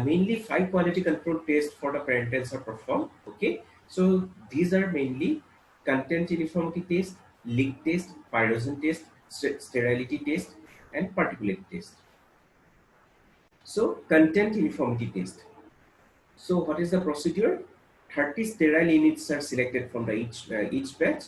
mainly 5 quality control tests for the parentals are performed. Okay, so these are mainly content uniformity test, leak test, pyrogen test, sterility test, and particulate test. So content uniformity test. So what is the procedure? 30 sterile units are selected from the each batch.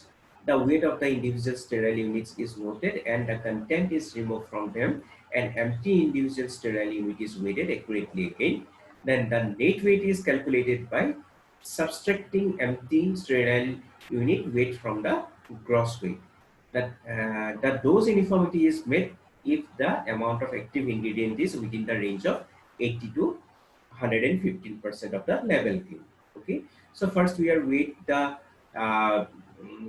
The weight of the individual sterile units is noted and the content is removed from them. An empty individual sterile unit is weighted accurately again. Then the net weight is calculated by subtracting empty sterile unit weight from the gross weight. The dose uniformity is made if the amount of active ingredient is within the range of 80 to 115% of the level Q. Okay, so first we are weight the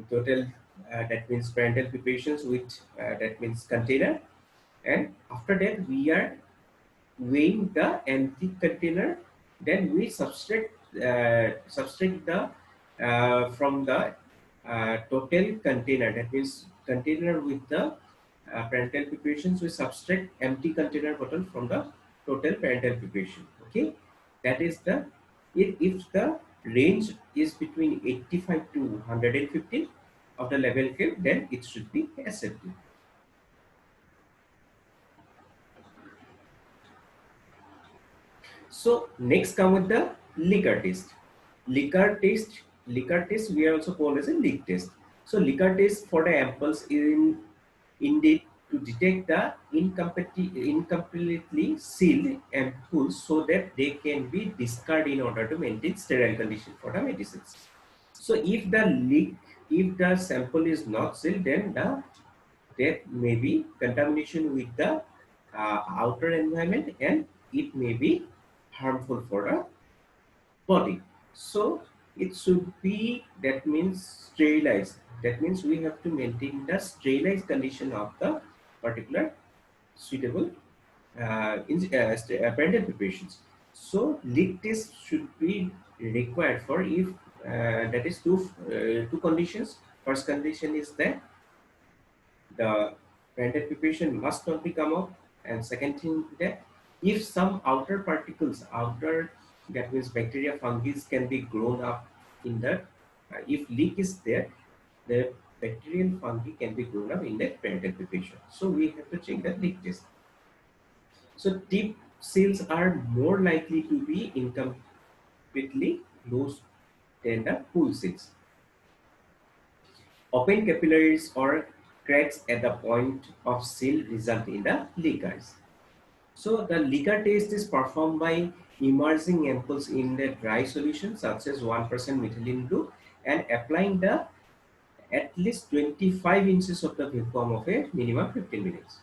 total, that means parental preparations with that means container, and after that we are weighing the empty container. Then we subtract the from the total container, that means container with the parental preparations, we subtract empty container bottle from the total parental preparation. Okay, that is the, if the range is between 85 to 115 of the level K, then it should be accepted. So next come with the liquor test. Liquor test we are also called as a leak test. So liquor test for the ampoules in indeed to detect the incompletely sealed ampoules so that they can be discarded in order to maintain sterile condition for the medicines. So if the sample is not sealed, then there may be contamination with the outer environment and it may be harmful for the body. So it should be, that means sterilized. That means we have to maintain the sterilized condition of the particular suitable parental preparations. So leak test should be required for if that is two conditions. First condition is that the parental preparation must not be come out, and second thing that if some outer particles, outer, that means bacteria, fungi can be grown up in the if leak is there, the bacterial fungi can be grown up in that parental preparation. So we have to check the leak test. So tip seals are more likely to be incompletely closed than the pool seals. Open capillaries or cracks at the point of seal result in the liquors. So the liquor test is performed by immersing ampoules in the dry solution such as 1% methylene blue and applying the at least 25 inches of the vacuum of a minimum 15 minutes.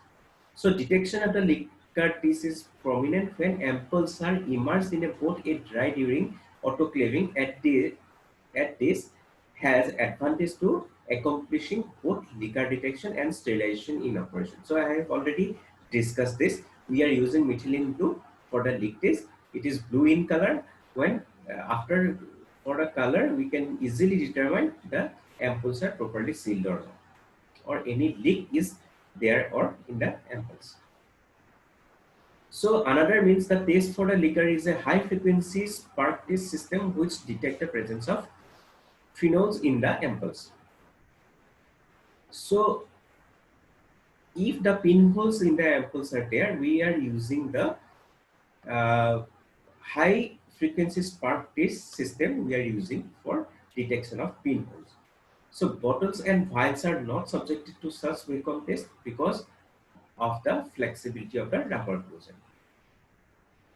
So detection of the liquor test is prominent when ampoules are immersed in a both a dry during autoclaving at this has advantage to accomplishing both liquor detection and sterilization in operation. So I have already discussed this. We are using methylene blue for the leak test. It is blue in color. When after for the color, we can easily determine the ampoules are properly sealed or not, or any leak is there or in the ampoules. So another means the test for the liquor is a high frequency spark test system which detect the presence of phenols in the ampoules. So if the pinholes in the ampoules are there, we are using the uh, high frequency spark test system we are using for detection of pinholes. So bottles and vials are not subjected to such vacuum test because of the flexibility of the rubber closure.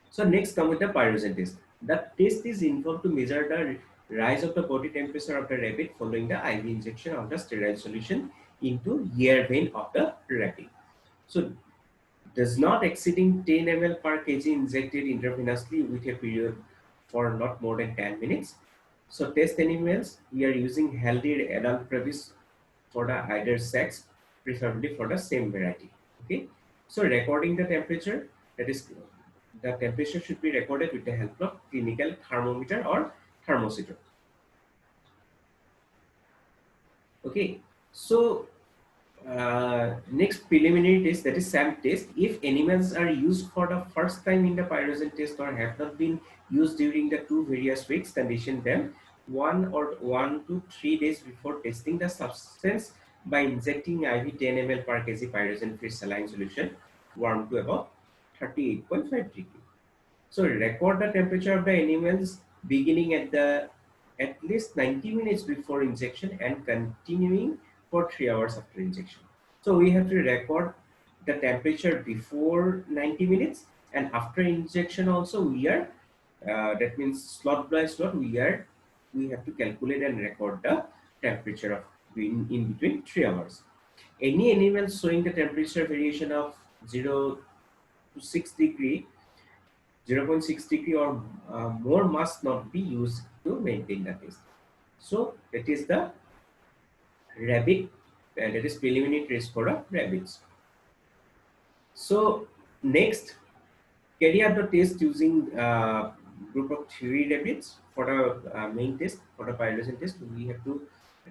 So next come with the pyrogen test. The test is involved to measure the rise of the body temperature of the rabbit following the IV injection of the sterile solution into ear vein of the rabbit. So does not exceeding 10 ml per kg injected intravenously with a period for not more than 10 minutes. So test animals, we are using healthy adult previs for the either sex, preferably for the same variety. Okay. So recording the temperature, that is the temperature should be recorded with the help of clinical thermometer or thermometer. Okay. So Next preliminary test, that is SAM test. If animals are used for the first time in the pyrogen test or have not been used during the 2 various weeks, condition them 1 to 3 days before testing the substance by injecting IV 10 ml per kg pyrogen free saline solution warm to about 38.5 degree. So record the temperature of the animals beginning at least 90 minutes before injection and continuing for 3 hours after injection. So we have to record the temperature before 90 minutes and after injection also we are, that means slot by slot we have to calculate and record the temperature of in between 3 hours. Any animal showing the temperature variation of 0 to 6 degree 0.6 degree or more must not be used to maintain the test. So that is the rabbit, that is preliminary test for the rabbits. So next, carry out the test using group of 3 rabbits for the main test. For the pyrogen test, we have to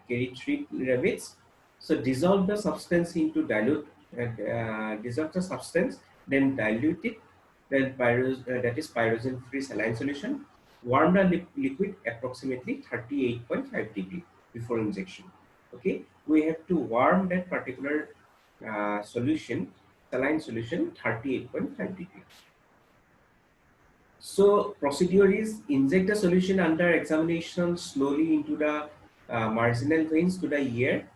carry 3 rabbits. So dissolve the substance into dissolve the substance, then dilute it, then that is pyrogen free saline solution. Warm the liquid approximately 38.5 degree before injection. Okay, we have to warm that particular solution, saline solution, 38.5 degree. So procedure is inject the solution under examination slowly into the marginal veins to the ear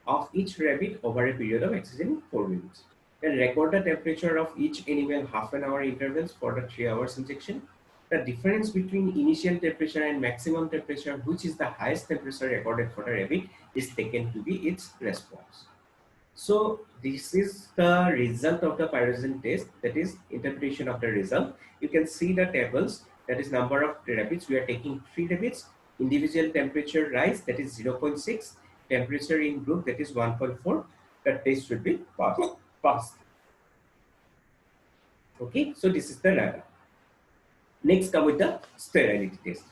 of each rabbit over a period of exceeding 4 minutes. Then record the temperature of each animal half an hour intervals for the 3 hours injection. The difference between initial temperature and maximum temperature, which is the highest temperature recorded for the rabbit, is taken to be its response. So this is the result of the pyrogen test, that is interpretation of the result. You can see the tables, that is number of rabbits. We are taking 3 rabbits, individual temperature rise, that is 0.6, temperature in group, that is 1.4. The test should be passed. Okay, so this is the data. Next come with the sterility test.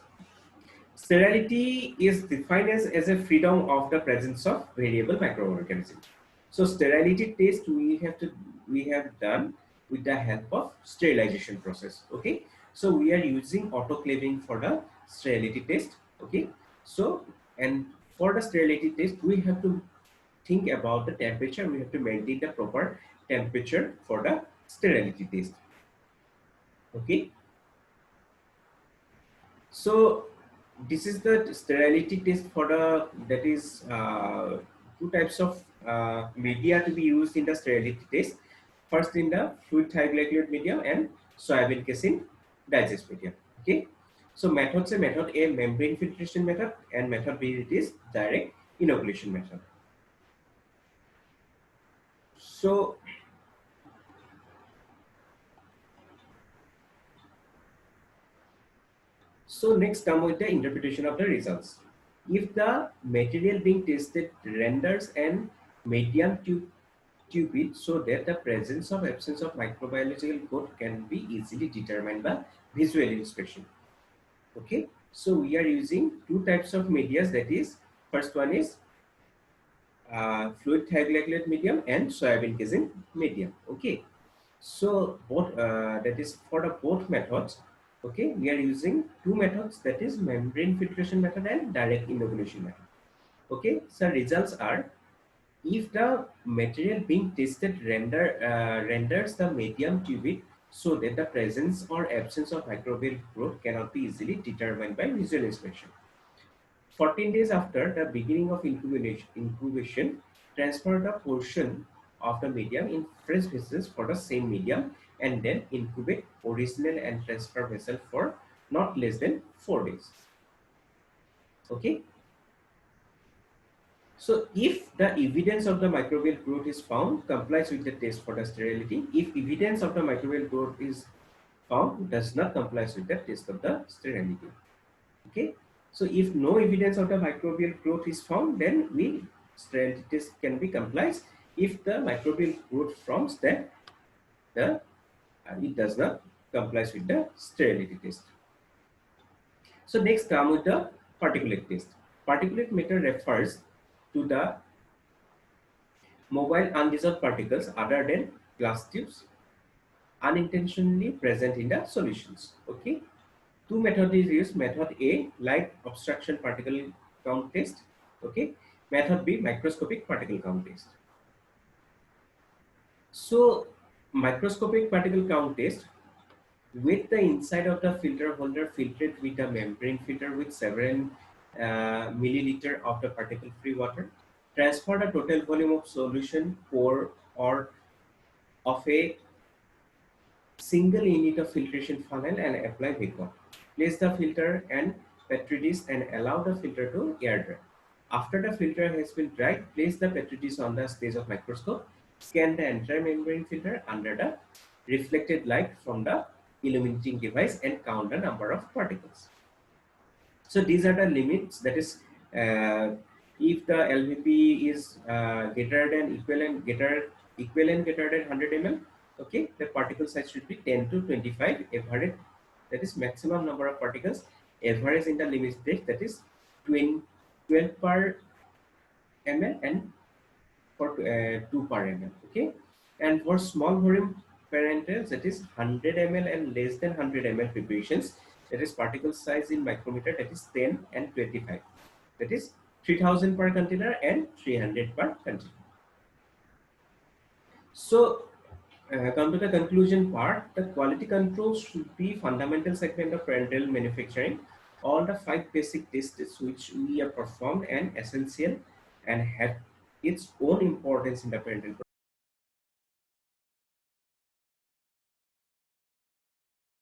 Sterility is defined as a freedom of the presence of variable microorganisms. So sterility test we have done with the help of sterilization process. Okay, so we are using autoclaving for the sterility test. Okay, so and for the sterility test we have to think about the temperature. We have to maintain the proper temperature for the sterility test. Okay, so this is the sterility test for the, that is 2 types of media to be used in the sterility test. First in the fluid thioglycolate medium and soybean casein digest medium. Okay, so method A, membrane filtration method, and method B, it is direct inoculation method. So next come with the interpretation of the results. If the material being tested renders an medium tubid so that the presence or absence of microbiological growth can be easily determined by visual inspection. Okay, so we are using 2 types of media, that is first one is fluid thioglycolate medium and soybean casein medium. Okay, so both that is for the both methods. Okay, we are using 2 methods, that is membrane filtration method and direct inoculation method. Okay, so results are, if the material being tested renders the medium tubid so that the presence or absence of microbial growth cannot be easily determined by visual inspection. 14 days after the beginning of incubation, transfer the portion of the medium in fresh vessels for the same medium and then incubate original and transfer vessel for not less than 4 days. Okay. So if the evidence of the microbial growth is found, complies with the test for the sterility. If evidence of the microbial growth is found, does not comply with the test of the sterility. Okay. So if no evidence of the microbial growth is found, then sterility test can be complied. If the microbial growth forms, then it does not comply with the sterility test. So next come with the particulate test. Particulate matter refers to the mobile undissolved particles other than glass tubes unintentionally present in the solutions. Okay, two methods is used. Method A, light obstruction particle count test. Okay, method B, microscopic particle count test. So microscopic particle count test, with the inside of the filter holder filtered with a membrane filter with several milliliter of the particle free water, transfer the total volume of solution pour or of a single unit of filtration funnel and apply vapor. Place the filter and petri dish and allow the filter to air dry. After the filter has been dried, place the petri dish on the stage of microscope. Scan the entire membrane filter under the reflected light from the illuminating device and count the number of particles. So these are the limits. That is, if the LVP is greater than equivalent greater than 100 ml, okay, the particle size should be 10 to 25 average. That is maximum number of particles. Average in the limit stage, that is 12 per ml and for 2 per ml. Okay, and for small volume parenterals, that is 100 ml and less than 100 ml preparations, that is particle size in micrometer, that is 10 and 25, that is 3000 per container and 300 per container. So come to the conclusion part. The quality control should be fundamental segment of parenteral manufacturing. All the 5 basic tests which we have performed and essential and have its own importance in the parenteral